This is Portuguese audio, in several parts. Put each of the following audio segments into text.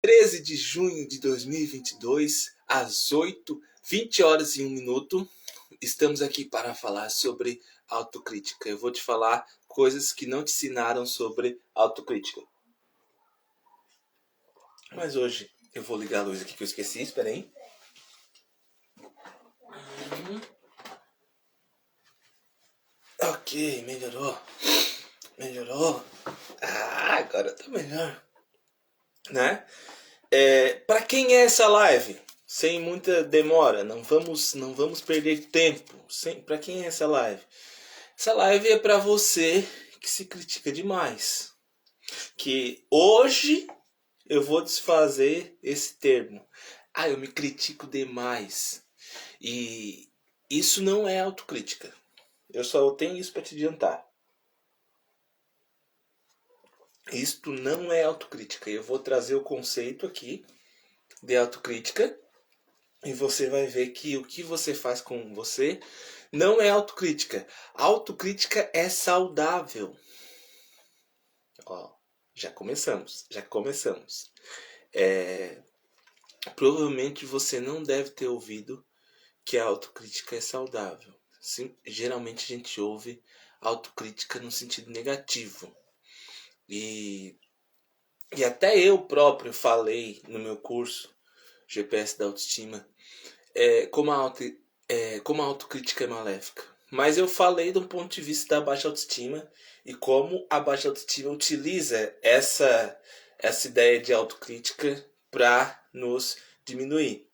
13 de junho de 2022, às 8h20 estamos aqui para falar sobre autocrítica. Eu vou te falar coisas que não te ensinaram sobre autocrítica. Mas hoje eu vou ligar a luz aqui que eu esqueci, espera aí. Ok, melhorou. Agora tá melhor, né? Para quem é essa live? Sem muita demora, não vamos perder tempo. Para quem é essa live? Essa live é para você que se critica demais. Que hoje eu vou desfazer esse termo. Eu me critico demais. E isso não é autocrítica. Eu só tenho isso para te adiantar. Isto não é autocrítica. Eu vou trazer o conceito aqui de autocrítica e você vai ver que o que você faz com você não é autocrítica. Autocrítica é saudável. Ó, já começamos. Provavelmente você não deve ter ouvido que a autocrítica é saudável. Sim, geralmente a gente ouve autocrítica no sentido negativo. E até eu próprio falei no meu curso GPS da autoestima como a autocrítica é maléfica. Mas eu falei de um ponto de vista da baixa autoestima e como a baixa autoestima utiliza essa ideia de autocrítica para nos diminuir.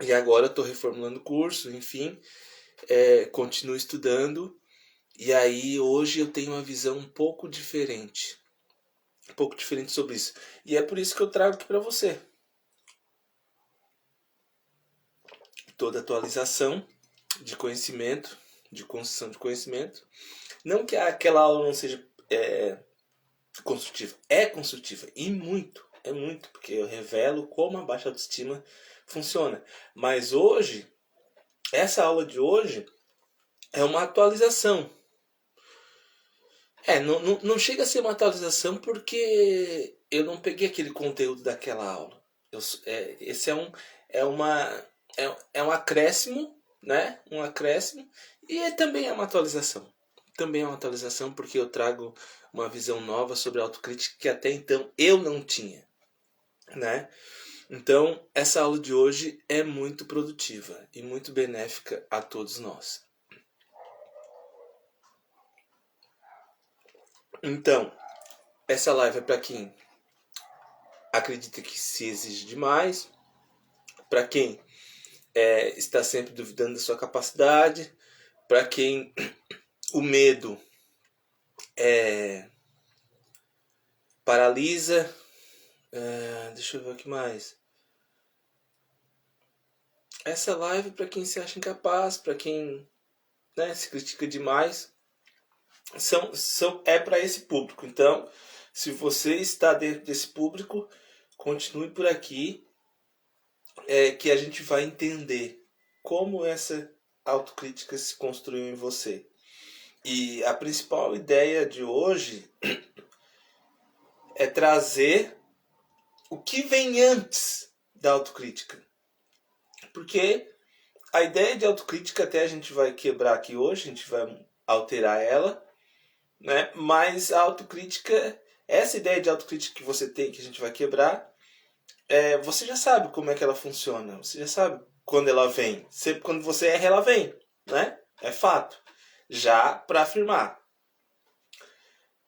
E agora eu estou reformulando o curso, enfim, continuo estudando. E aí hoje eu tenho uma visão um pouco diferente sobre isso. E é por isso que eu trago aqui para você. Toda atualização de conhecimento, de construção de conhecimento. Não que aquela aula não seja construtiva. É construtiva. E muito. É muito. Porque eu revelo como a baixa autoestima funciona. Mas hoje, essa aula de hoje é uma atualização. Não chega a ser uma atualização porque eu não peguei aquele conteúdo daquela aula. Esse é um acréscimo, né? Um acréscimo e também é uma atualização. Também é uma atualização porque eu trago uma visão nova sobre a autocrítica que até então eu não tinha, né? Então, essa aula de hoje é muito produtiva e muito benéfica a todos nós. Então, essa live é para quem acredita que se exige demais, para quem está sempre duvidando da sua capacidade, para quem o medo paralisa. Deixa eu ver o que mais. Essa live é para quem se acha incapaz, para quem se critica demais. É para esse público. Então, se você está dentro desse público, continue por aqui, que a gente vai entender como essa autocrítica se construiu em você. E a principal ideia de hoje é trazer o que vem antes da autocrítica. Porque a ideia de autocrítica até a gente vai quebrar aqui hoje, a gente vai alterar ela, né? Mas a autocrítica, essa ideia de autocrítica que você tem, que a gente vai quebrar, você já sabe como é que ela funciona, você já sabe quando ela vem. Sempre quando você erra, ela vem, né? É fato. Já para afirmar.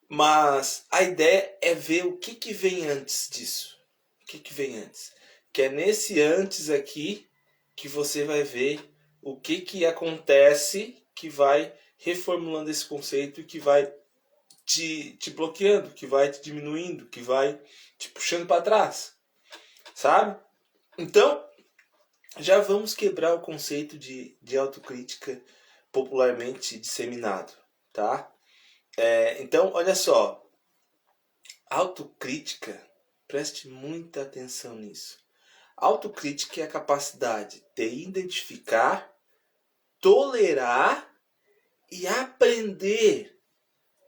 Mas a ideia é ver o que vem antes disso. O que vem antes. Que é nesse antes aqui que você vai ver o que acontece, que vai reformulando esse conceito e que vai te bloqueando, que vai te diminuindo, que vai te puxando para trás. Sabe? Então, já vamos quebrar o conceito de autocrítica popularmente disseminado, tá? Então, olha só. Autocrítica, preste muita atenção nisso. Autocrítica é a capacidade de identificar, tolerar e aprender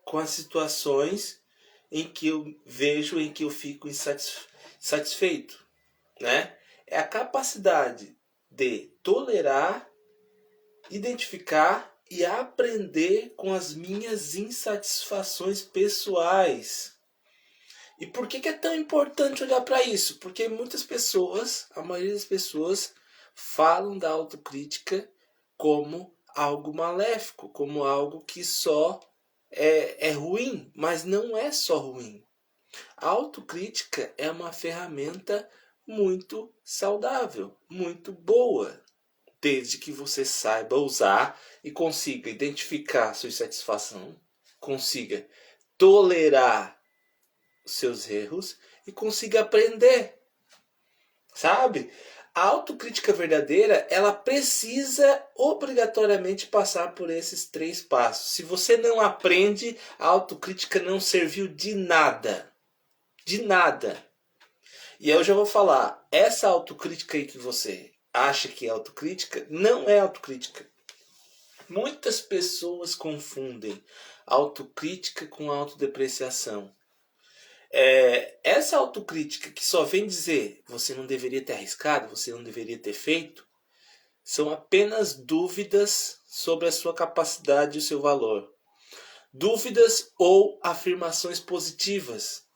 com as situações em que eu vejo, em que eu fico satisfeito, né? É a capacidade de tolerar, identificar e aprender com as minhas insatisfações pessoais. E por que é tão importante olhar para isso? Porque muitas pessoas, a maioria das pessoas, falam da autocrítica como algo maléfico, como algo que só é ruim, mas não é só ruim. A autocrítica é uma ferramenta muito saudável, muito boa, desde que você saiba usar e consiga identificar sua insatisfação, consiga tolerar seus erros e consiga aprender, sabe? A autocrítica verdadeira, ela precisa obrigatoriamente passar por esses 3 passos. Se você não aprende, a autocrítica não serviu de nada. De nada. E eu já vou falar, essa autocrítica aí que você acha que é autocrítica, não é autocrítica. Muitas pessoas confundem autocrítica com autodepreciação. Essa autocrítica que só vem dizer você não deveria ter arriscado, você não deveria ter feito, são apenas dúvidas sobre a sua capacidade e o seu valor. Dúvidas ou afirmações positivas.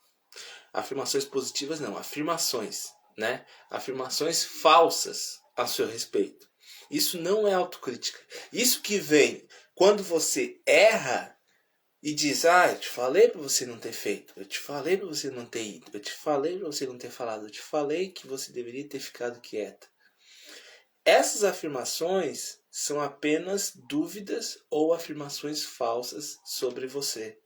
Afirmações positivas não, afirmações, né? Afirmações falsas a seu respeito. Isso não é autocrítica. Isso que vem quando você erra e diz, eu te falei para você não ter feito, eu te falei para você não ter ido, eu te falei para você não ter falado, eu te falei que você deveria ter ficado quieta. Essas afirmações são apenas dúvidas ou afirmações falsas sobre você.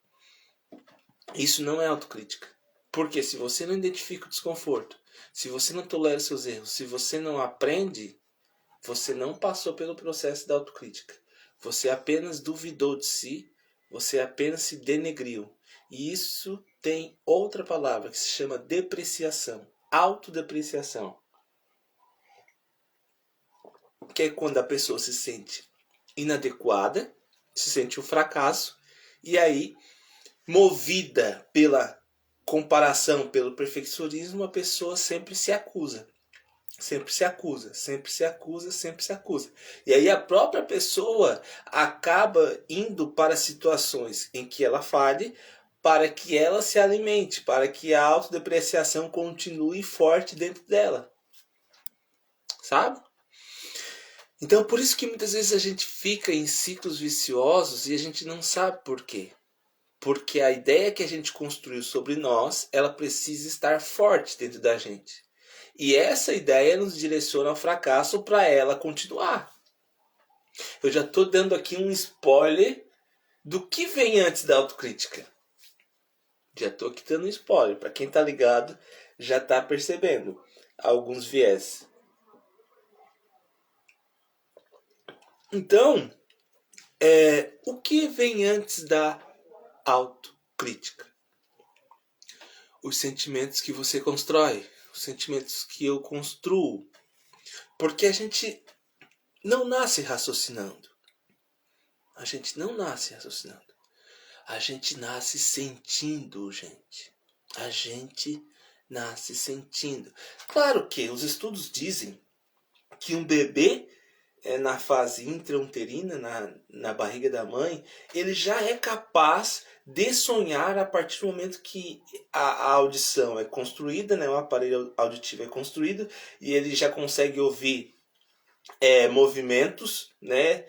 Isso não é autocrítica. Porque se você não identifica o desconforto, se você não tolera seus erros, se você não aprende, você não passou pelo processo da autocrítica. Você apenas duvidou de si, você apenas se denegriu. E isso tem outra palavra que se chama depreciação, autodepreciação. Que é quando a pessoa se sente inadequada, se sente um fracasso, e aí, movida pela comparação, pelo perfeccionismo, a pessoa sempre se acusa. Sempre se acusa, sempre se acusa, sempre se acusa. E aí a própria pessoa acaba indo para situações em que ela fale, para que ela se alimente, para que a autodepreciação continue forte dentro dela. Sabe? Então por isso que muitas vezes a gente fica em ciclos viciosos e a gente não sabe por quê. Porque a ideia que a gente construiu sobre nós, ela precisa estar forte dentro da gente. E essa ideia nos direciona ao fracasso para ela continuar. Eu já estou dando aqui um spoiler do que vem antes da autocrítica. Já estou aqui dando um spoiler. Para quem está ligado, já está percebendo alguns viés. Então, o que vem antes da autocrítica? Os sentimentos que você constrói, os sentimentos que eu construo. Porque a gente não nasce raciocinando. A gente não nasce raciocinando. A gente nasce sentindo, gente. A gente nasce sentindo. Claro que os estudos dizem que um bebê na fase intrauterina, na barriga da mãe, ele já é capaz de sonhar a partir do momento que a audição é construída, né, o aparelho auditivo é construído, e ele já consegue ouvir movimentos, né,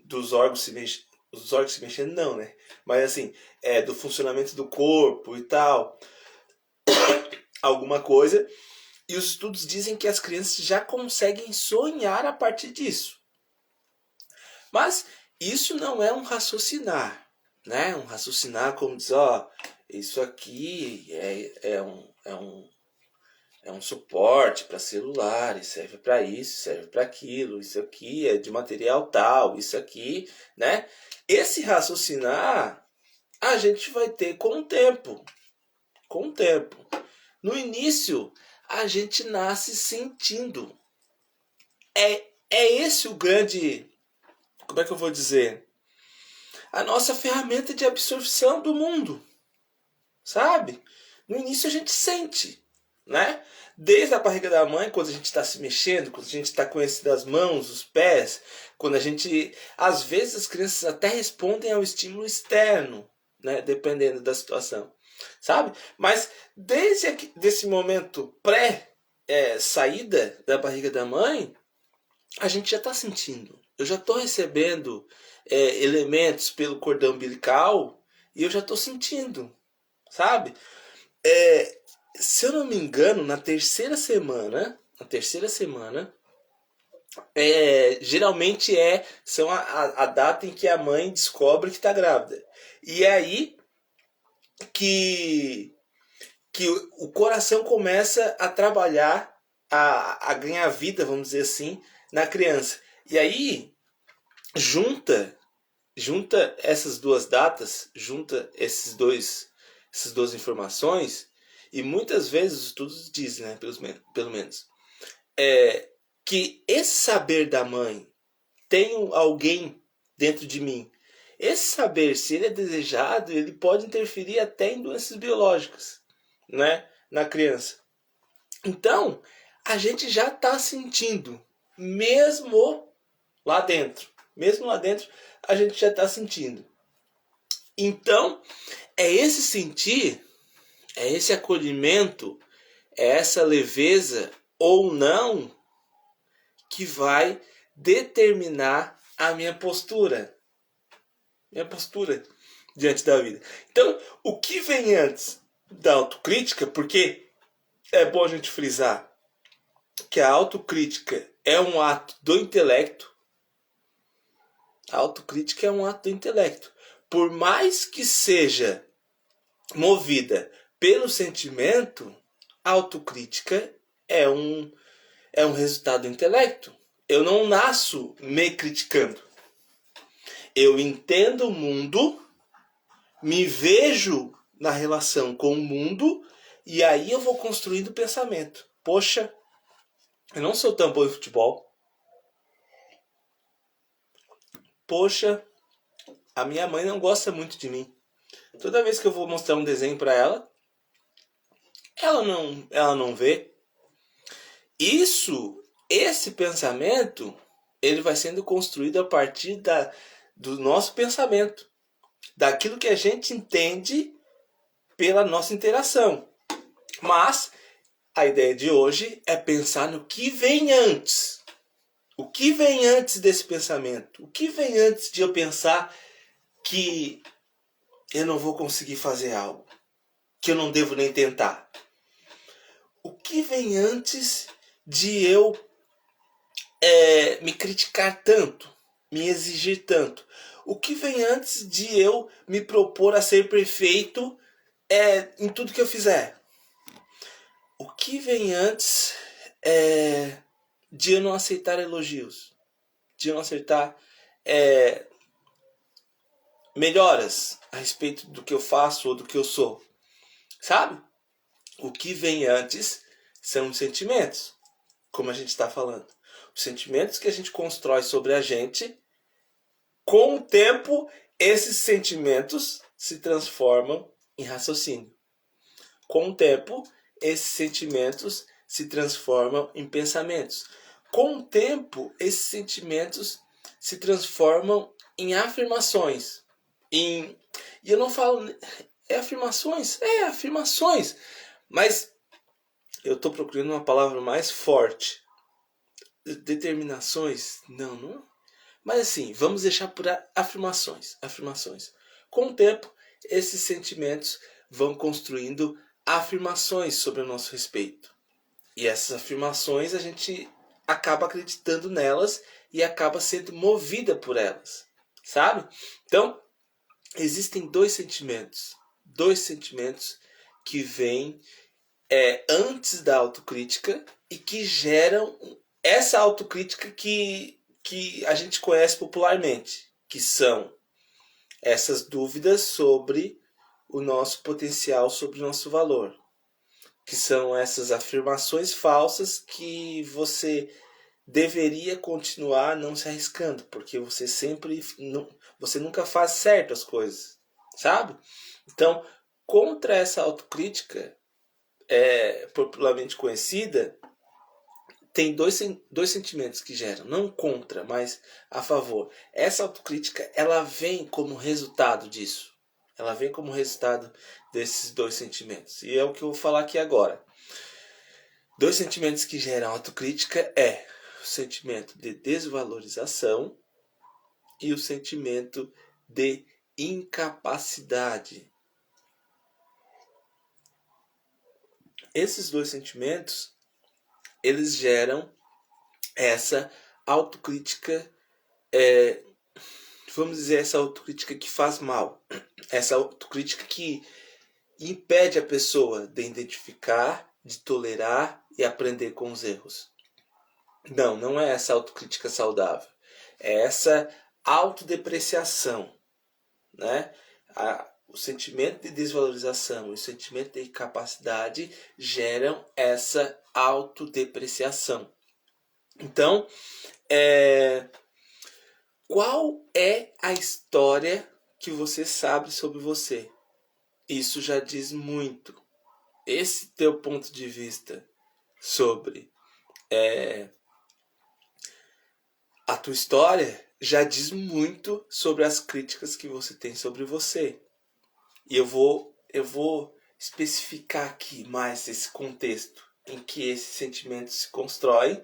dos órgãos se mexendo. Os órgãos se mexendo não, né? Mas assim, do funcionamento do corpo e tal. Alguma coisa. E os estudos dizem que as crianças já conseguem sonhar a partir disso. Mas isso não é um raciocinar, né? Um raciocinar como diz, isso aqui é um suporte para celular, serve para isso, serve para aquilo, isso aqui é de material tal, isso aqui, né? Esse raciocinar a gente vai ter com o tempo. Com o tempo. No início, a gente nasce sentindo. É esse o grande, como é que eu vou dizer? A nossa ferramenta de absorção do mundo. Sabe? No início a gente sente. né? Desde a barriga da mãe, quando a gente está se mexendo, quando a gente está conhecendo as mãos, os pés, quando a gente... Às vezes as crianças até respondem ao estímulo externo, né? Dependendo da situação, sabe? Mas desde desse momento pré-saída da barriga da mãe, a gente já está sentindo. Eu já estou recebendo elementos pelo cordão umbilical e eu já estou sentindo, sabe? Se eu não me engano, na terceira semana, geralmente são a data em que a mãe descobre que está grávida. E é aí que o coração começa a trabalhar, a ganhar vida, vamos dizer assim, na criança. E aí junta essas duas datas, junta essas duas informações, e muitas vezes os estudos dizem, né, pelo menos, que esse saber da mãe, tem alguém dentro de mim, esse saber, se ele é desejado, ele pode interferir até em doenças biológicas, né, na criança. Então, a gente já está sentindo, mesmo lá dentro, a gente já está sentindo. Então, é esse sentir, é esse acolhimento, é essa leveza ou não que vai determinar a minha postura diante da vida. Então, o que vem antes da autocrítica, porque é bom a gente frisar que a autocrítica é um ato do intelecto. A autocrítica é um ato do intelecto. Por mais que seja movida pelo sentimento, a autocrítica é um resultado do intelecto. Eu não nasço me criticando. Eu entendo o mundo, me vejo na relação com o mundo, e aí eu vou construindo o pensamento. Poxa, eu não sou tão bom em futebol. Poxa, a minha mãe não gosta muito de mim. Toda vez que eu vou mostrar um desenho para ela, ela não vê. Esse pensamento, ele vai sendo construído a partir do nosso pensamento, daquilo que a gente entende pela nossa interação. Mas a ideia de hoje é pensar no que vem antes. O que vem antes desse pensamento? O que vem antes de eu pensar que eu não vou conseguir fazer algo, que eu não devo nem tentar? O que vem antes de eu me criticar tanto, me exigir tanto? O que vem antes de eu me propor a ser perfeito em tudo que eu fizer? O que vem antes de eu não aceitar elogios, de eu não aceitar melhoras a respeito do que eu faço ou do que eu sou? Sabe? O que vem antes são os sentimentos, como a gente está falando. Os sentimentos que a gente constrói sobre a gente, com o tempo, esses sentimentos se transformam em raciocínio. Com o tempo, esses sentimentos se transformam em pensamentos. Com o tempo, esses sentimentos se transformam em afirmações. E eu não falo... afirmações? Afirmações. Mas eu estou procurando uma palavra mais forte. Determinações? Não. Mas assim, vamos deixar por afirmações. Com o tempo, esses sentimentos vão construindo afirmações sobre o nosso respeito. E essas afirmações a gente acaba acreditando nelas e acaba sendo movida por elas. Sabe? Então, existem dois sentimentos que vêm antes da autocrítica e que geram essa autocrítica que a gente conhece popularmente, que são essas dúvidas sobre o nosso potencial, sobre o nosso valor, que são essas afirmações falsas que você deveria continuar não se arriscando, porque você nunca faz certo as coisas, sabe? Então, contra essa autocrítica, popularmente conhecida, tem dois sentimentos que geram, não contra, mas a favor. Essa autocrítica, ela vem como resultado disso. Ela vem como resultado desses dois sentimentos. E é o que eu vou falar aqui agora. Dois sentimentos que geram autocrítica é o sentimento de desvalorização e o sentimento de incapacidade. Esses dois sentimentos, eles geram essa autocrítica, vamos dizer, essa autocrítica que faz mal. Essa autocrítica que impede a pessoa de identificar, de tolerar e aprender com os erros. Não é essa autocrítica saudável. É essa autodepreciação, né? O sentimento de desvalorização e o sentimento de incapacidade geram essa autodepreciação. Então, qual é a história que você sabe sobre você? Isso já diz muito. Esse teu ponto de vista sobre a tua história já diz muito sobre as críticas que você tem sobre você. E eu vou especificar aqui mais esse contexto em que esse sentimento se constrói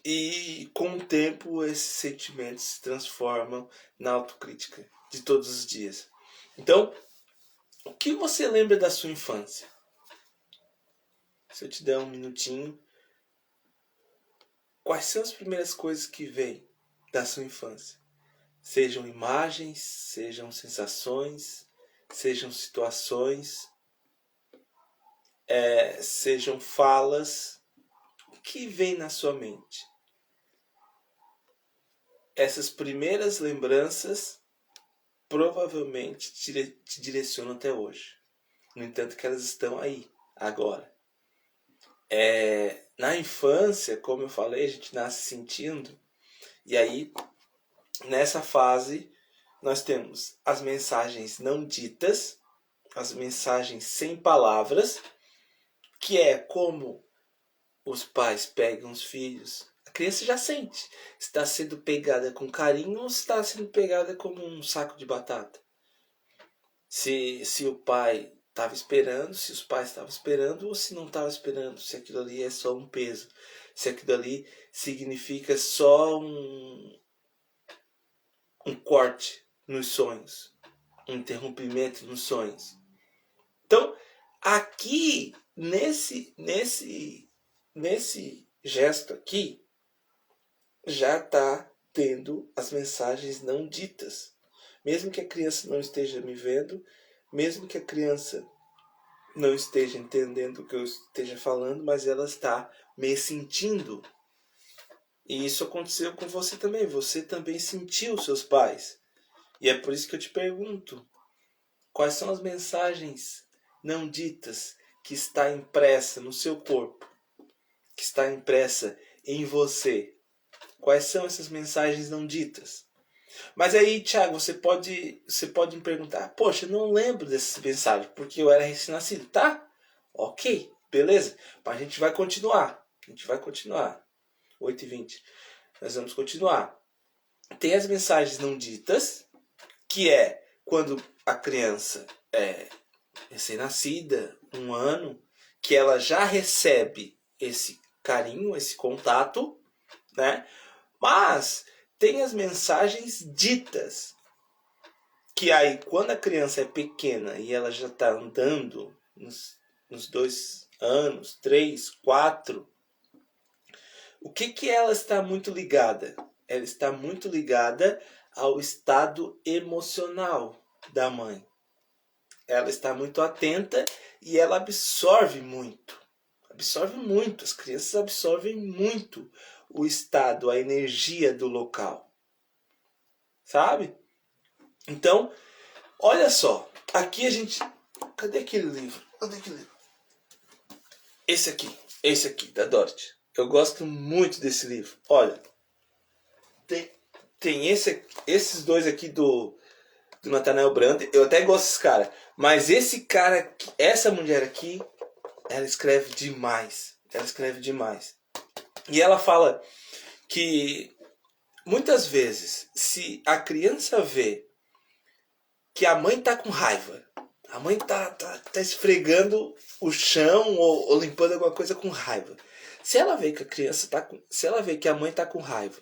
e com o tempo esses sentimentos se transformam na autocrítica de todos os dias. Então, o que você lembra da sua infância? Se eu te der um minutinho, quais são as primeiras coisas que vêm da sua infância? Sejam imagens, sejam sensações, sejam situações, sejam falas. O que vem na sua mente? Essas primeiras lembranças provavelmente te direcionam até hoje. No entanto que elas estão aí, agora. Na infância, como eu falei, a gente nasce sentindo. E aí, nessa fase, nós temos as mensagens não ditas, as mensagens sem palavras, que é como os pais pegam os filhos. A criança já sente se está sendo pegada com carinho ou se está sendo pegada como um saco de batata. Se o pai estava esperando, se os pais estavam esperando ou se não estavam esperando, se aquilo ali é só um peso, se aquilo ali significa só um corte nos sonhos, um interrompimento nos sonhos. Então, aqui, nesse gesto aqui, já está tendo as mensagens não ditas. Mesmo que a criança não esteja me vendo, mesmo que a criança não esteja entendendo o que eu esteja falando, mas ela está me sentindo. E isso aconteceu com você também. Você também sentiu seus pais. E é por isso que eu te pergunto, quais são as mensagens não ditas que está impressa no seu corpo, que está impressa em você? Quais são essas mensagens não ditas? Mas aí, Thiago, você pode me perguntar, poxa, eu não lembro dessas mensagens, porque eu era recém-nascido, tá? Ok, beleza. Mas a gente vai continuar. 8h20. Nós vamos continuar. Tem as mensagens não ditas, que é quando a criança é recém-nascida, 1 ano, que ela já recebe esse carinho, esse contato, né? Mas tem as mensagens ditas, que aí quando a criança é pequena e ela já está andando nos 2 anos, 3, 4, o que ela está muito ligada? Ela está muito ligada ao estado emocional da mãe. Ela está muito atenta e ela absorve muito. As crianças absorvem muito o estado, a energia do local. Sabe? Então, olha só. Aqui a gente... Cadê aquele livro? Esse aqui, da Dorothy. Eu gosto muito desse livro. Olha, tem esses dois aqui do Nathaniel Branden. Eu até gosto desse cara. Mas esse cara, essa mulher aqui, Ela escreve demais. Ela escreve demais. E ela fala que muitas vezes, se a criança vê que a mãe tá com raiva, a mãe tá esfregando o chão ou limpando alguma coisa com raiva. Se ela vê que a criança tá com, se ela vê que a mãe tá com raiva,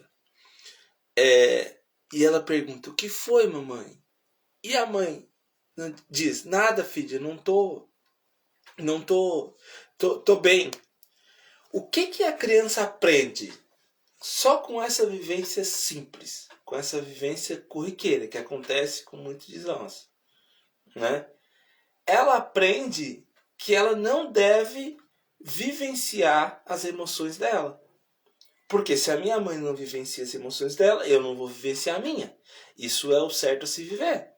e ela pergunta: "O que foi, mamãe?" E a mãe diz: "Nada, filha, não tô bem." O que a criança aprende só com essa vivência simples, com essa vivência corriqueira que acontece com muitos de nós, né? Ela aprende que ela não deve vivenciar as emoções dela. Porque se a minha mãe não vivencia as emoções dela, eu não vou vivenciar a minha. Isso é o certo a se viver.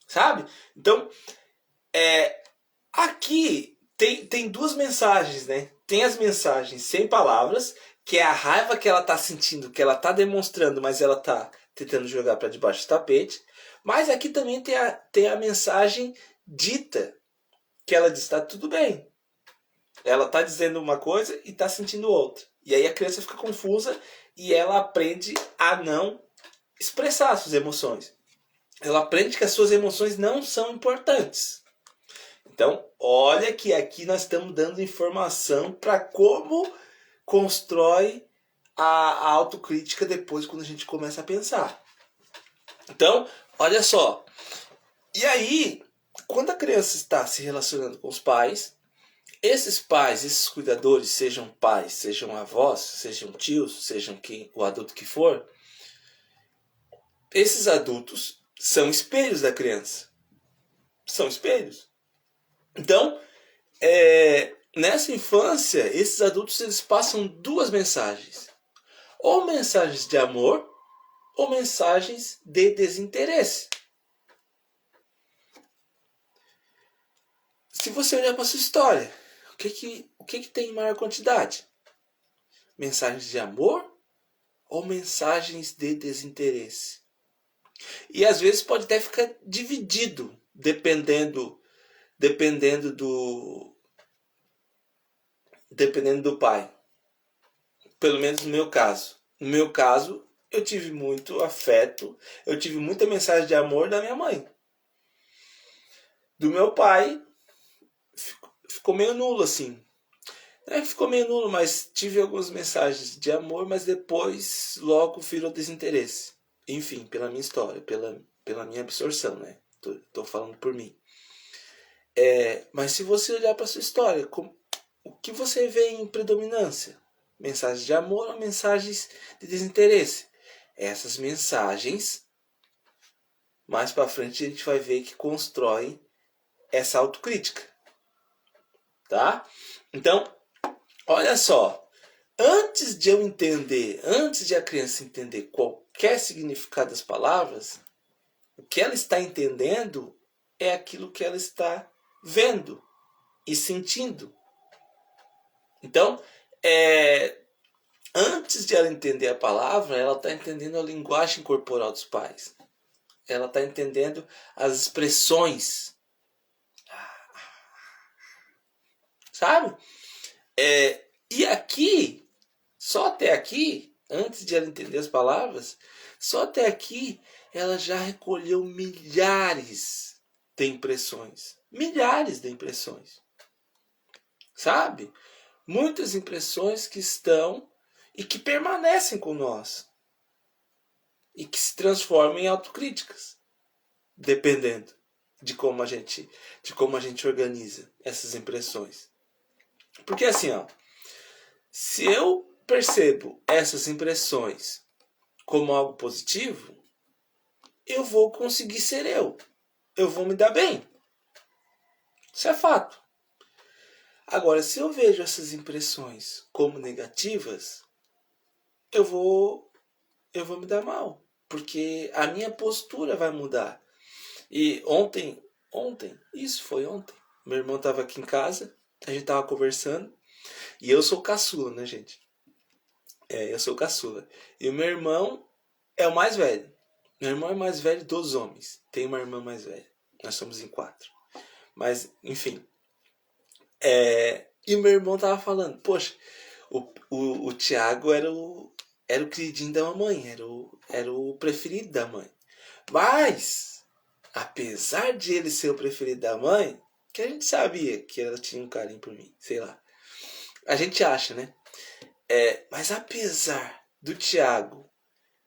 Sabe? Então, aqui tem duas mensagens, né? Tem as mensagens sem palavras, que é a raiva que ela está sentindo, que ela está demonstrando, mas ela está tentando jogar para debaixo do tapete. Mas aqui também tem a mensagem dita, que ela diz: está tudo bem. Ela está dizendo uma coisa e está sentindo outra. E aí a criança fica confusa e ela aprende a não expressar suas emoções. Ela aprende que as suas emoções não são importantes. Então, olha que aqui nós estamos dando informação para como constrói a autocrítica depois quando a gente começa a pensar. Então, olha só. E aí, quando a criança está se relacionando com os pais, esses pais, esses cuidadores, sejam pais, sejam avós, sejam tios, sejam o adulto que for, esses adultos são espelhos da criança. São espelhos. Então, nessa infância, esses adultos eles passam duas mensagens. Ou mensagens de amor, ou mensagens de desinteresse. Se você olhar para a sua história, o que tem em maior quantidade? Mensagens de amor ou mensagens de desinteresse? E às vezes pode até ficar dividido, dependendo do pai. Pelo menos no meu caso. No meu caso, eu tive muito afeto, eu tive muita mensagem de amor da minha mãe. Do meu pai, ficou meio nulo assim. Ficou meio nulo, mas tive algumas mensagens de amor, mas depois logo virou desinteresse. Enfim, pela minha história, pela minha absorção, né? Tô falando por mim. Mas se você olhar para sua história, o que você vê em predominância? Mensagens de amor ou mensagens de desinteresse? Essas mensagens, mais para frente a gente vai ver que constroem essa autocrítica. Tá? Então, olha só. Antes de a criança entender qualquer significado das palavras, o que ela está entendendo é aquilo que ela está vendo e sentindo. Então, antes de ela entender a palavra, ela está entendendo a linguagem corporal dos pais. Ela está entendendo as expressões. Sabe? E aqui, só até aqui, antes de ela entender as palavras, só até aqui ela já recolheu milhares de impressões. Milhares de impressões. Sabe? Muitas impressões que estão e que permanecem com nós. E que se transformam em autocríticas. Dependendo de como a gente organiza essas impressões. Porque assim, ó, se eu percebo essas impressões como algo positivo, eu vou conseguir ser eu. Eu vou me dar bem. Isso é fato. Agora, se eu vejo essas impressões como negativas, eu vou me dar mal. Porque a minha postura vai mudar. E ontem, isso foi ontem, meu irmão estava aqui em casa, a gente estava conversando, e eu sou caçula, né, gente? Eu sou caçula. E o meu irmão é o mais velho. Meu irmão é o mais velho dos homens. Tem uma irmã mais velha. Nós somos em 4. Mas, enfim. E meu irmão tava falando, poxa, o Thiago era o queridinho da mamãe, era o preferido da mãe. Mas, apesar de ele ser o preferido da mãe, que a gente sabia que ela tinha um carinho por mim, sei lá. A gente acha, né? Mas apesar do Thiago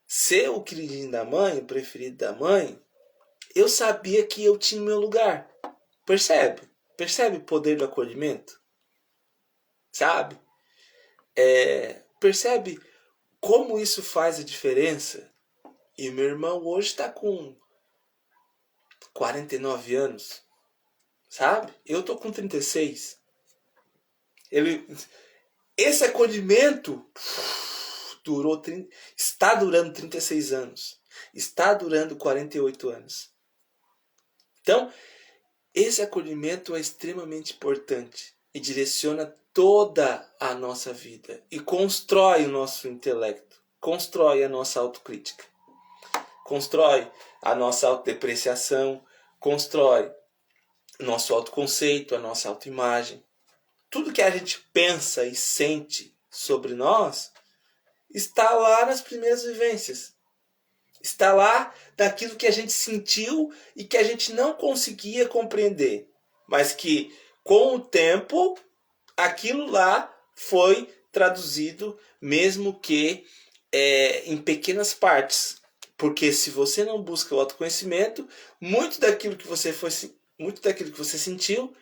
ser o queridinho da mãe, o preferido da mãe, eu sabia que eu tinha o meu lugar. Percebe? Percebe o poder do acolhimento? Sabe? Percebe como isso faz a diferença? E meu irmão hoje está com 49 anos, sabe? Eu tô com 36. Esse acolhimento está durando 36 anos. Está durando 48 anos. Então, esse acolhimento é extremamente importante e direciona toda a nossa vida e constrói o nosso intelecto, constrói a nossa autocrítica, constrói a nossa autodepreciação, constrói o nosso autoconceito, a nossa autoimagem. Tudo que a gente pensa e sente sobre nós está lá nas primeiras vivências. Está lá daquilo que a gente sentiu e que a gente não conseguia compreender. Mas que, com o tempo, aquilo lá foi traduzido, mesmo que em pequenas partes. Porque se você não busca o autoconhecimento, muito daquilo que você sentiu,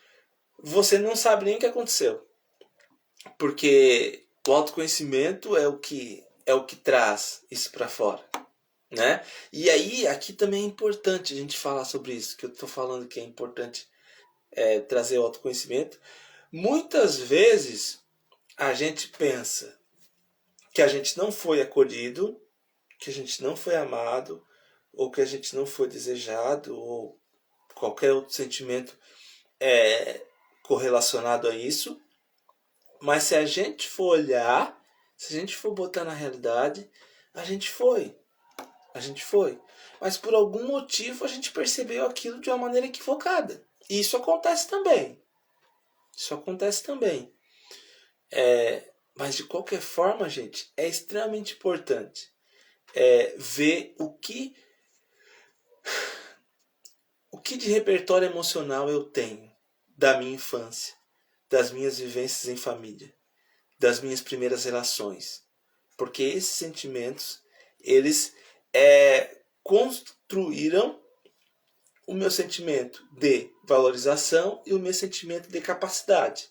você não sabe nem o que aconteceu. Porque o autoconhecimento é o que traz isso para fora, né? E aí, aqui também é importante a gente falar sobre isso, que eu estou falando que é importante trazer o autoconhecimento. Muitas vezes a gente pensa que a gente não foi acolhido, que a gente não foi amado, ou que a gente não foi desejado, ou qualquer outro sentimento correlacionado a isso. Mas se a gente for olhar, se a gente for botar na realidade, a gente foi. A gente foi. Mas por algum motivo a gente percebeu aquilo de uma maneira equivocada. E isso acontece também. Isso acontece também. Mas de qualquer forma, gente, é extremamente importante ver o que de repertório emocional eu tenho da minha infância, das minhas vivências em família, das minhas primeiras relações. Porque esses sentimentos, eles construíram o meu sentimento de valorização e o meu sentimento de capacidade.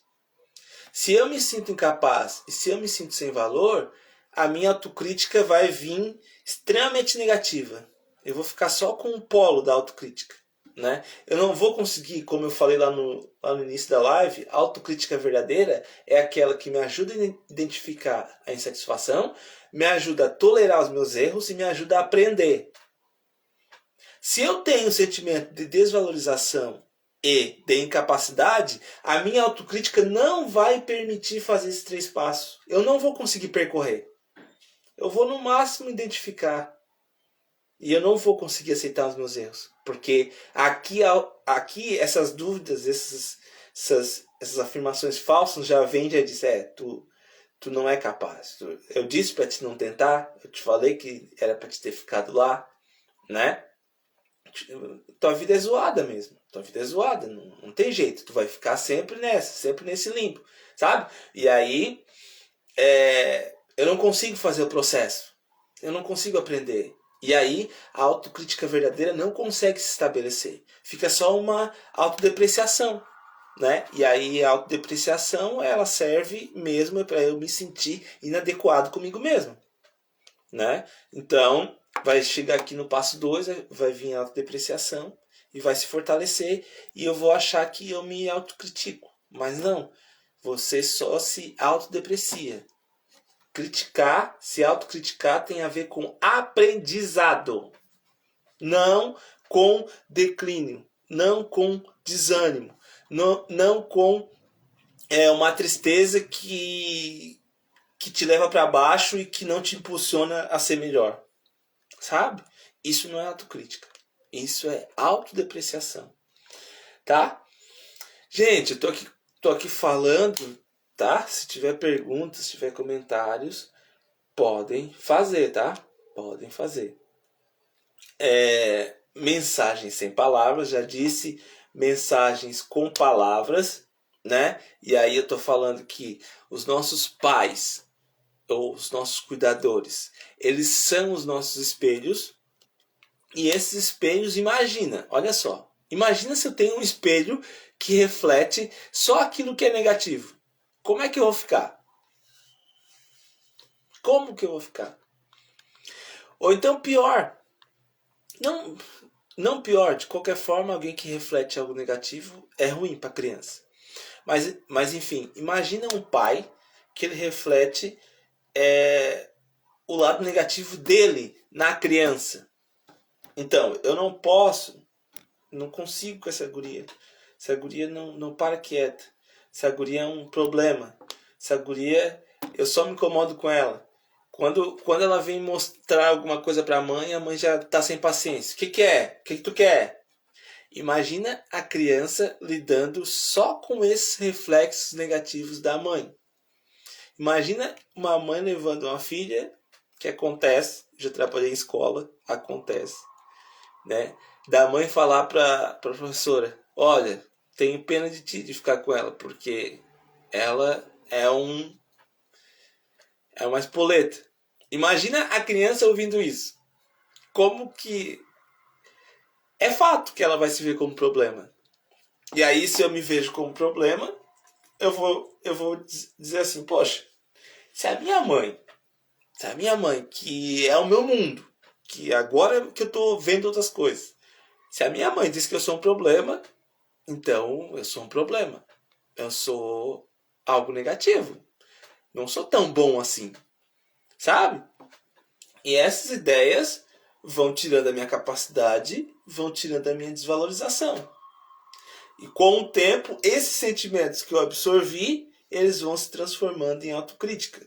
Se eu me sinto incapaz e se eu me sinto sem valor, a minha autocrítica vai vir extremamente negativa. Eu vou ficar só com o polo da autocrítica, né? Eu não vou conseguir, como eu falei lá no início da live, a autocrítica verdadeira é aquela que me ajuda a identificar a insatisfação, me ajuda a tolerar os meus erros e me ajuda a aprender. Se eu tenho um sentimento de desvalorização e de incapacidade, a minha autocrítica não vai permitir fazer esses 3 passos. Eu não vou conseguir percorrer. Eu vou no máximo identificar. E eu não vou conseguir aceitar os meus erros. Porque aqui essas dúvidas, essas afirmações falsas já vêm, já diz, tu não é capaz. Eu disse para te não tentar, eu te falei que era para te ter ficado lá, né? Tua vida é zoada mesmo. Tua vida é zoada, não tem jeito. Tu vai ficar sempre sempre nesse limbo, sabe? E aí, eu não consigo fazer o processo. Eu não consigo aprender. E aí, a autocrítica verdadeira não consegue se estabelecer. Fica só uma autodepreciação, né? E aí, a autodepreciação, ela serve mesmo para eu me sentir inadequado comigo mesmo, né? Então, vai chegar aqui no passo 2, vai vir a autodepreciação e vai se fortalecer e eu vou achar que eu me autocritico. Mas não, você só se autodeprecia. Se autocriticar tem a ver com aprendizado, não com declínio, não com desânimo, não com uma tristeza que te leva para baixo e que não te impulsiona a ser melhor. Sabe? Isso não é autocrítica. Isso é autodepreciação. Tá? Gente, eu tô aqui tô aqui falando, tá? Se tiver perguntas, se tiver comentários, podem fazer, tá? Podem fazer. Mensagens sem palavras, já disse, mensagens com palavras, né? E aí eu tô falando que os nossos pais ou os nossos cuidadores, eles são os nossos espelhos. E esses espelhos, olha só, imagina se eu tenho um espelho que reflete só aquilo que é negativo. Como é que eu vou ficar? Como que eu vou ficar? Ou então pior, não pior, de qualquer forma, alguém que reflete algo negativo é ruim para a criança. Mas enfim, imagina um pai que ele reflete o lado negativo dele na criança. Então, eu não consigo com essa guria. Essa guria não para quieta. Essa guria é um problema. Essa guria, eu só me incomodo com ela. Quando ela vem mostrar alguma coisa para a mãe já tá sem paciência. O que é? O que tu quer? Imagina a criança lidando só com esses reflexos negativos da mãe. Imagina uma mãe levando uma filha, que acontece, já trabalhei em escola, acontece, né? Da mãe falar para a professora, olha, tenho pena de ti de ficar com ela, porque ela é uma espoleta. Imagina a criança ouvindo isso. Como que é fato que ela vai se ver como problema. E aí, se eu me vejo como problema, eu vou dizer assim, poxa, se a minha mãe, que é o meu mundo, que agora que eu estou vendo outras coisas, se a minha mãe diz que eu sou um problema, então eu sou um problema. Eu sou algo negativo. Não sou tão bom assim. Sabe? E essas ideias vão tirando a minha capacidade, vão tirando a minha desvalorização. E com o tempo, esses sentimentos que eu absorvi, eles vão se transformando em autocrítica.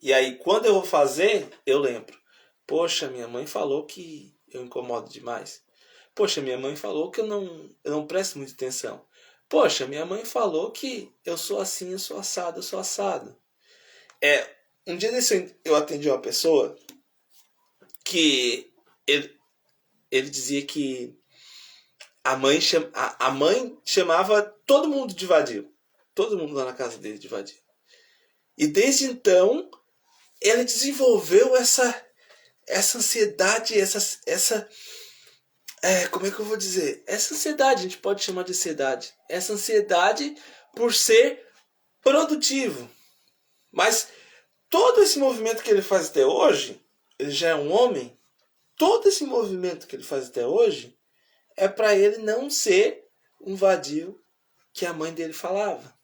E aí, quando eu vou fazer, eu lembro. Poxa, minha mãe falou que eu incomodo demais. Poxa, minha mãe falou que eu não presto muita atenção. Poxa, minha mãe falou que eu sou assim, eu sou assado, eu sou assado. Um dia desse eu atendi uma pessoa que ele dizia que a mãe chamava todo mundo de vadio. Todo mundo lá na casa dele de vadio. E desde então, ele desenvolveu essa ansiedade, como é que eu vou dizer? Essa ansiedade, a gente pode chamar de ansiedade. Essa ansiedade por ser produtivo. Mas todo esse movimento que ele faz até hoje, ele já é um homem, todo esse movimento que ele faz até hoje é para ele não ser um vadio que a mãe dele falava.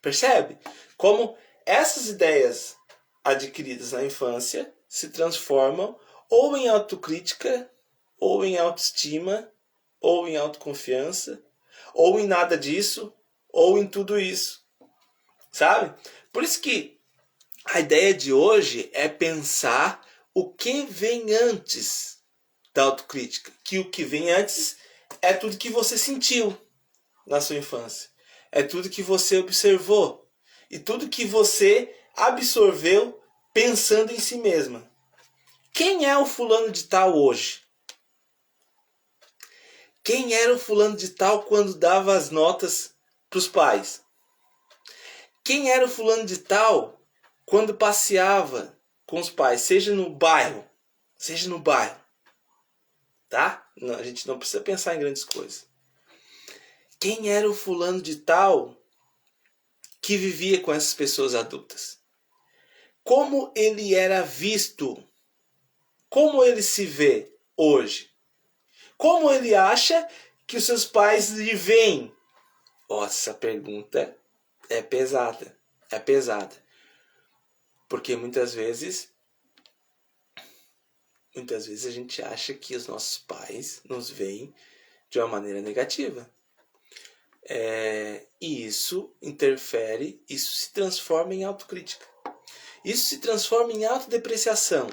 Percebe? Como essas ideias adquiridas na infância se transformam ou em autocrítica, ou em autoestima, ou em autoconfiança, ou em nada disso, ou em tudo isso. Sabe? Por isso que a ideia de hoje é pensar o que vem antes da autocrítica. Que o que vem antes é tudo que você sentiu na sua infância. É tudo que você observou. E tudo que você absorveu pensando em si mesma. Quem é o fulano de tal hoje? Quem era o fulano de tal quando dava as notas para os pais? Quem era o fulano de tal quando passeava com os pais, seja no bairro, tá? Não, a gente não precisa pensar em grandes coisas. Quem era o fulano de tal que vivia com essas pessoas adultas? Como ele era visto? Como ele se vê hoje? Como ele acha que os seus pais lhe veem? Essa pergunta é pesada. É pesada. Porque muitas vezes a gente acha que os nossos pais nos veem de uma maneira negativa. E isso interfere, isso se transforma em autocrítica. Isso se transforma em autodepreciação.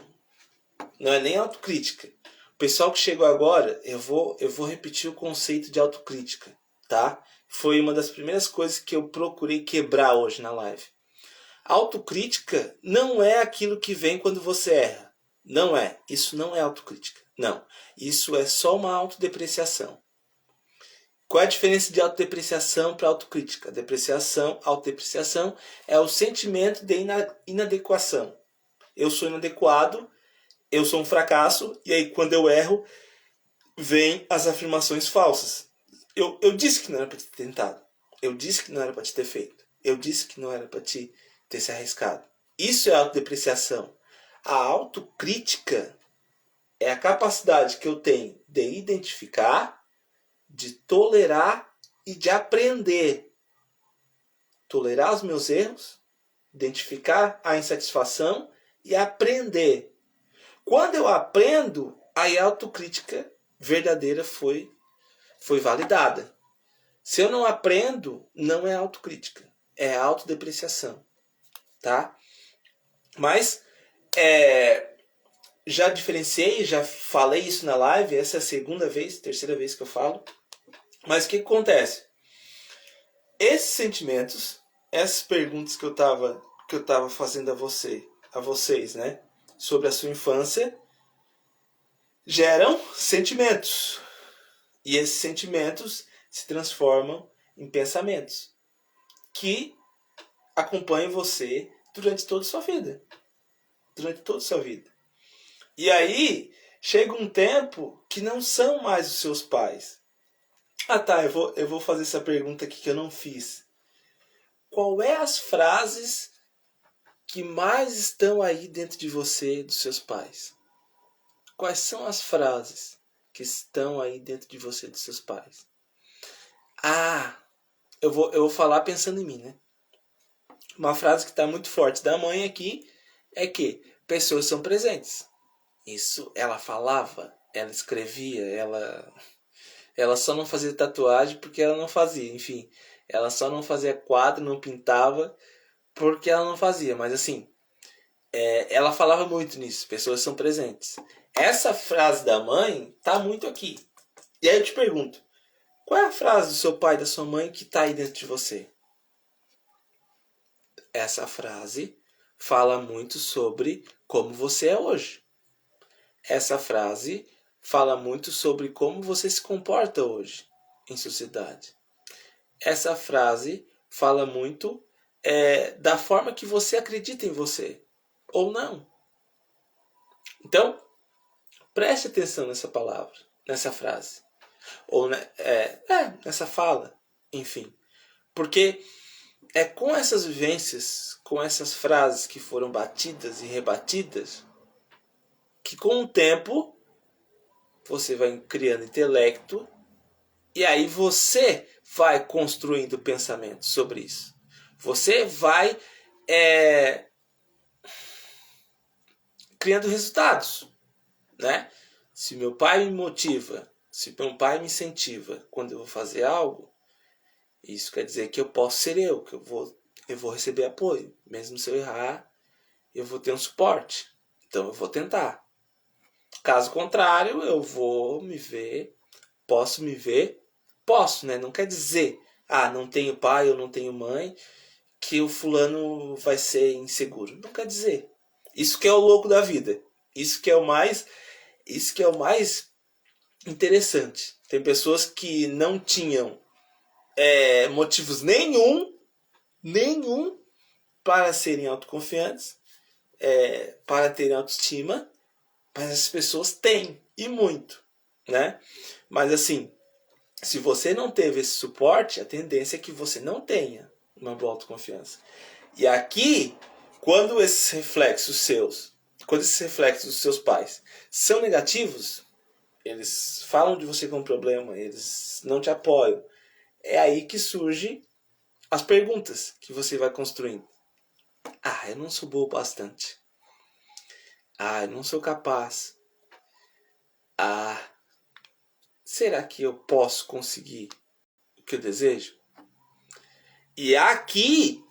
Não é nem autocrítica. O pessoal que chegou agora, eu vou repetir o conceito de autocrítica, tá? foi uma das primeiras coisas que eu procurei quebrar hoje na live. A autocrítica não é aquilo que vem quando você erra. Não é. Isso não é autocrítica. Não. Isso é só uma autodepreciação. Qual é a diferença de autodepreciação para autocrítica? Autodepreciação é o sentimento de inadequação. Eu sou inadequado, eu sou um fracasso, e aí quando eu erro, vem as afirmações falsas. Eu disse que não era para te ter tentado. Eu disse que não era para te ter feito. Eu disse que não era para te ter se arriscado. Isso é autodepreciação. A autocrítica é a capacidade que eu tenho de identificar, de tolerar e de aprender. Tolerar os meus erros, identificar a insatisfação e aprender. Quando eu aprendo, aí a autocrítica verdadeira foi validada. Se eu não aprendo, não é autocrítica, é autodepreciação, tá? Mas já diferenciei, já falei isso na live, essa é a terceira vez que eu falo. Mas o que acontece? Esses sentimentos, essas perguntas que eu tava fazendo a vocês, né, sobre a sua infância, geram sentimentos. E esses sentimentos se transformam em pensamentos que acompanham você durante toda a sua vida. Durante toda a sua vida. E aí, chega um tempo que não são mais os seus pais. Ah tá, eu vou fazer essa pergunta aqui que eu não fiz. Qual é as frases que mais estão aí dentro de você, dos seus pais? Quais são as frases que estão aí dentro de você, dos seus pais? Ah, eu vou falar pensando em mim, né? Uma frase que está muito forte da mãe aqui é que pessoas são presentes. Isso ela falava, ela escrevia, ela só não fazia tatuagem porque ela não fazia. Enfim, ela só não fazia quadro, não pintava porque ela não fazia. Mas assim, ela falava muito nisso. Pessoas são presentes. Essa frase da mãe tá muito aqui. E aí eu te pergunto, qual é a frase do seu pai, da sua mãe que tá aí dentro de você? Essa frase fala muito sobre como você é hoje. Essa frase fala muito sobre como você se comporta hoje em sociedade. Essa frase fala muito da forma que você acredita em você, ou não. Então, preste atenção nessa palavra, nessa frase. Ou nessa fala, enfim. Porque é com essas vivências, com essas frases que foram batidas e rebatidas, que com o tempo você vai criando intelecto e aí você vai construindo pensamento sobre isso. Você vai criando resultados, né? Se meu pai me motiva, se meu pai me incentiva quando eu vou fazer algo, isso quer dizer que eu posso ser eu, que eu vou receber apoio. Mesmo se eu errar, eu vou ter um suporte. Então eu vou tentar. Caso contrário, eu vou me ver, posso, né? Não quer dizer, não tenho pai ou não tenho mãe, que o fulano vai ser inseguro. Não quer dizer. Isso que é o louco da vida. Isso que é o mais interessante. Tem pessoas que não tinham motivos nenhum para serem autoconfiantes, para terem autoestima, mas as pessoas têm, e muito, né? Mas assim, se você não teve esse suporte, a tendência é que você não tenha uma boa autoconfiança. E aqui, quando esses reflexos dos seus pais são negativos, eles falam de você com problema, eles não te apoiam, é aí que surgem as perguntas que você vai construindo. Eu não sou boa o bastante. Eu não sou capaz. Será que eu posso conseguir o que eu desejo? E aqui,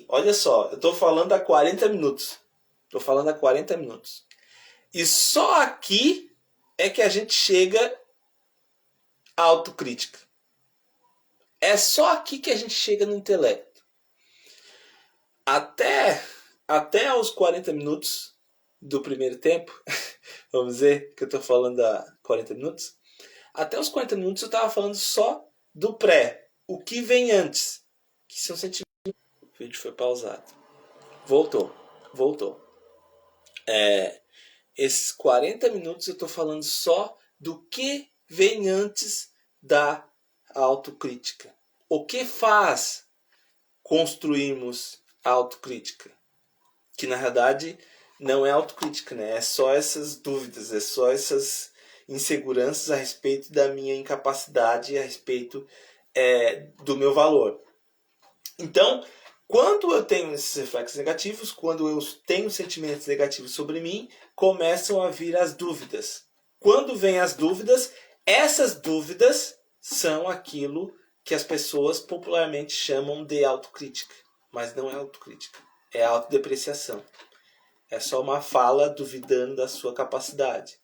olha só, eu estou falando há 40 minutos. E só aqui é que a gente chega à autocrítica. É só aqui que a gente chega no intelecto. Até os 40 minutos do primeiro tempo, vamos dizer que eu estou falando há 40 minutos, até os 40 minutos eu estava falando só do pré, o que vem antes, que são sentimentos. O vídeo foi pausado. Voltou. Esses 40 minutos eu estou falando só do que vem antes da autocrítica. O que faz construirmos a autocrítica? Que na verdade não é autocrítica, né? É só essas dúvidas, é só essas inseguranças a respeito da minha incapacidade, a respeito do meu valor. Então, quando eu tenho esses reflexos negativos, quando eu tenho sentimentos negativos sobre mim, começam a vir as dúvidas. Quando vêm as dúvidas, essas dúvidas são aquilo que as pessoas popularmente chamam de autocrítica. Mas não é autocrítica, é autodepreciação. É só uma fala duvidando da sua capacidade.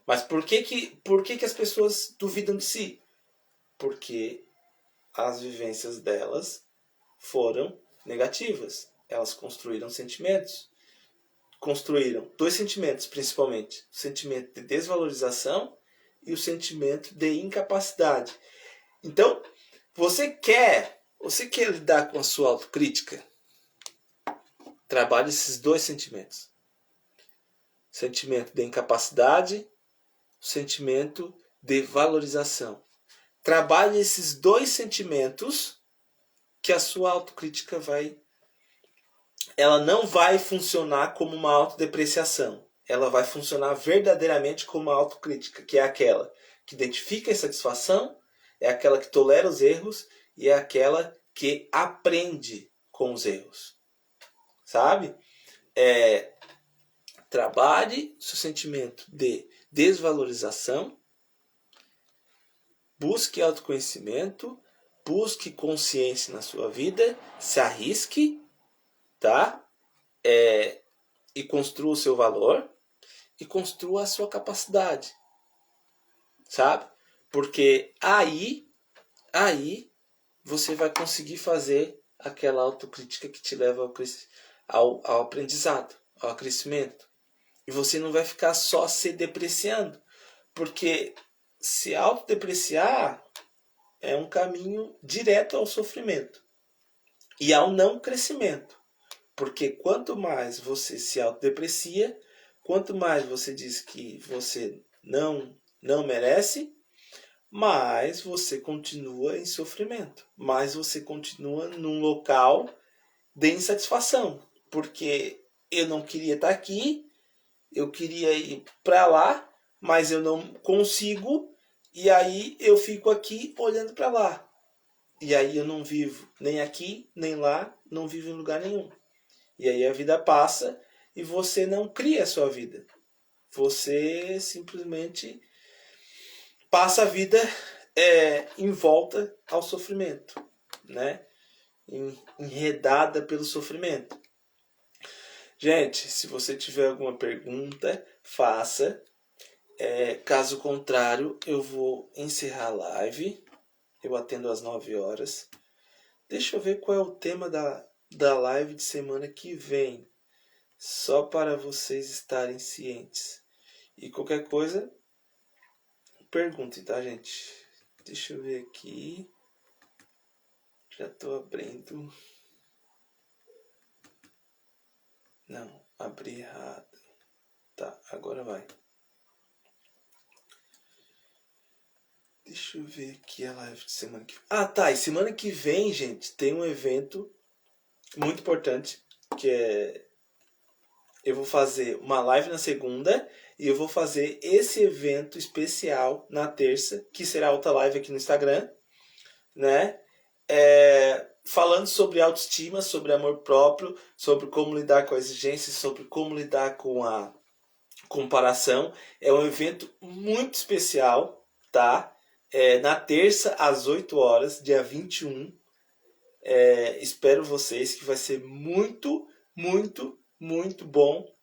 Mas por que as pessoas duvidam de si? Porque as vivências delas foram negativas. Elas construíram sentimentos. Construíram dois sentimentos, principalmente. O sentimento de desvalorização e o sentimento de incapacidade. Então, você quer lidar com a sua autocrítica? Trabalhe esses dois sentimentos. O sentimento de incapacidade, o sentimento de valorização. Trabalhe esses dois sentimentos que a sua autocrítica ela não vai funcionar como uma autodepreciação. Ela vai funcionar verdadeiramente como uma autocrítica, que é aquela que identifica a insatisfação, é aquela que tolera os erros e é aquela que aprende com os erros. Sabe? Trabalhe seu sentimento de desvalorização, busque autoconhecimento, busque consciência na sua vida, se arrisque, tá? E construa o seu valor e construa a sua capacidade, sabe? Porque aí você vai conseguir fazer aquela autocrítica que te leva ao aprendizado, ao crescimento. E você não vai ficar só se depreciando, porque se autodepreciar é um caminho direto ao sofrimento e ao não crescimento. Porque quanto mais você se autodeprecia, quanto mais você diz que você não merece, mais você continua em sofrimento, mais você continua num local de insatisfação. Porque eu não queria estar aqui, eu queria ir para lá, mas eu não consigo, e aí eu fico aqui olhando para lá. E aí eu não vivo nem aqui, nem lá, não vivo em lugar nenhum. E aí a vida passa e você não cria a sua vida. Você simplesmente passa a vida em volta ao sofrimento, né? Enredada pelo sofrimento. Gente, se você tiver alguma pergunta, faça. Caso contrário, eu vou encerrar a live. Eu atendo às 9 horas. Deixa eu ver qual é o tema da live de semana que vem. Só para vocês estarem cientes. E qualquer coisa, perguntem, tá, gente? Deixa eu ver aqui. Já estou abrindo. Não, abri errado. Tá, agora vai. Deixa eu ver aqui a live de semana que vem. Ah, tá. E semana que vem, gente, tem um evento muito importante. Que é... Eu vou fazer uma live na segunda. E eu vou fazer esse evento especial na terça. Que será outra live aqui no Instagram. Né? Falando sobre autoestima, sobre amor próprio, sobre como lidar com a exigência, sobre como lidar com a comparação. É um evento muito especial, tá? Na terça, às 8 horas, dia 21. Espero vocês, que vai ser muito, muito, muito bom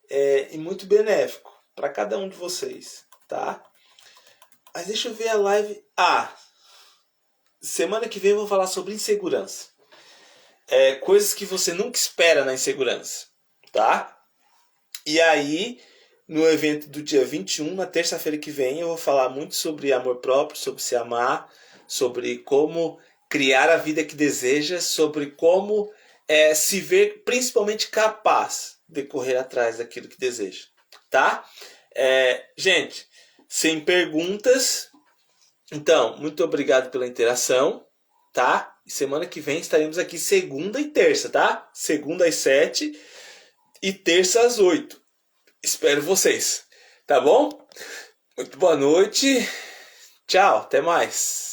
e muito benéfico para cada um de vocês, tá? Mas deixa eu ver a live. semana que vem eu vou falar sobre insegurança. Coisas que você nunca espera na insegurança, tá? E aí, no evento do dia 21, na terça-feira que vem, eu vou falar muito sobre amor próprio, sobre se amar, sobre como criar a vida que deseja, sobre como se ver principalmente capaz de correr atrás daquilo que deseja, tá? Gente, sem perguntas, então, muito obrigado pela interação, tá? E semana que vem estaremos aqui segunda e terça, tá? Segunda às 7 e terça às 8. Espero vocês, tá bom? Muito boa noite. Tchau, até mais.